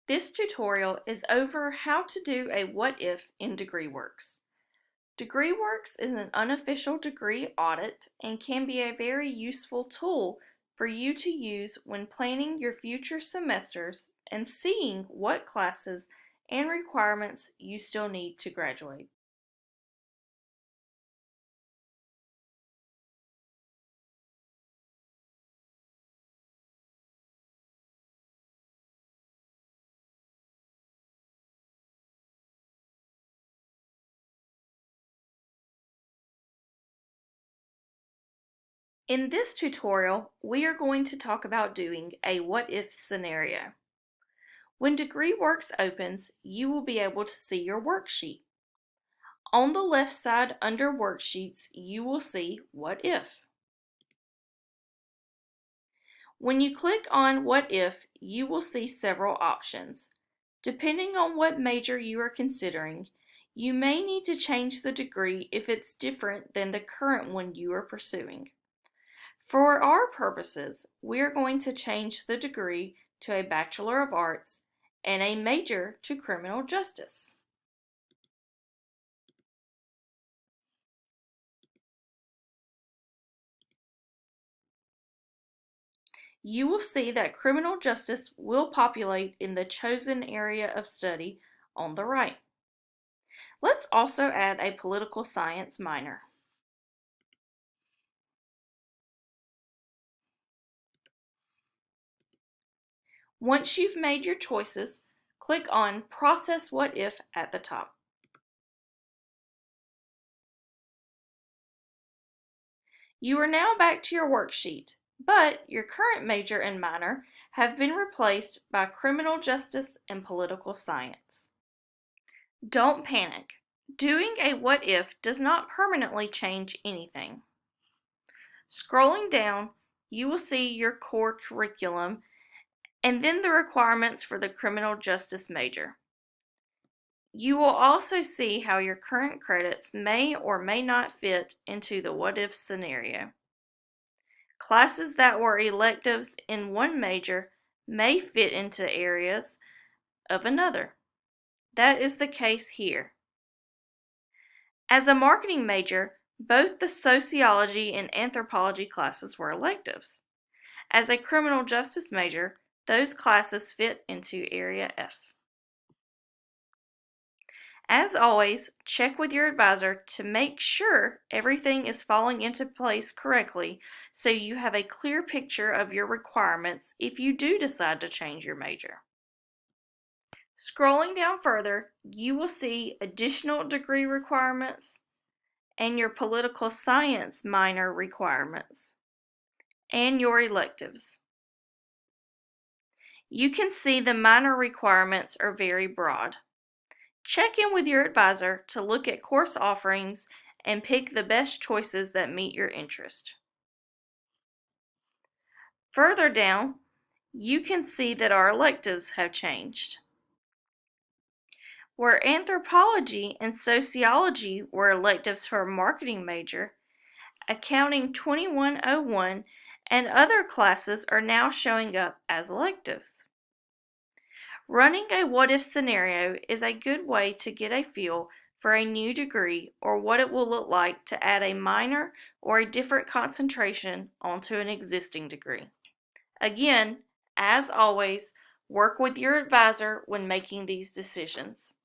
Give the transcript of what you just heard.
This tutorial is over how to do a what if in DegreeWorks. DegreeWorks is an unofficial degree audit and can be a very useful tool for you to use when planning your future semesters and seeing what classes and requirements you still need to graduate. In this tutorial, we are going to talk about doing a what-if scenario. When DegreeWorks opens, you will be able to see your worksheet. On the left side under Worksheets, you will see What If. When you click on What If, you will see several options. Depending on what major you are considering, you may need to change the degree if it's different than the current one you are pursuing. For our purposes, we are going to change the degree to a Bachelor of Arts and a major to Criminal Justice. You will see that Criminal Justice will populate in the chosen area of study on the right. Let's also add a Political Science minor. Once you've made your choices, click on Process What If at the top. You are now back to your worksheet, but your current major and minor have been replaced by Criminal Justice and Political Science. Don't panic. Doing a what if does not permanently change anything. Scrolling down, you will see your core curriculum and then the requirements for the criminal justice major. You will also see how your current credits may or may not fit into the what if scenario. Classes that were electives in one major may fit into areas of another. That is the case here. As a marketing major, both the sociology and anthropology classes were electives. As a criminal justice major, those classes fit into Area F. As always, check with your advisor to make sure everything is falling into place correctly so you have a clear picture of your requirements if you do decide to change your major. Scrolling down further, you will see additional degree requirements and your political science minor requirements and your electives. You can see the minor requirements are very broad. Check in with your advisor to look at course offerings and pick the best choices that meet your interest. Further down, you can see that our electives have changed. Where anthropology and sociology were electives for a marketing major, Accounting 2101 and other classes are now showing up as electives. Running a what-if scenario is a good way to get a feel for a new degree or what it will look like to add a minor or a different concentration onto an existing degree. Again, as always, work with your advisor when making these decisions.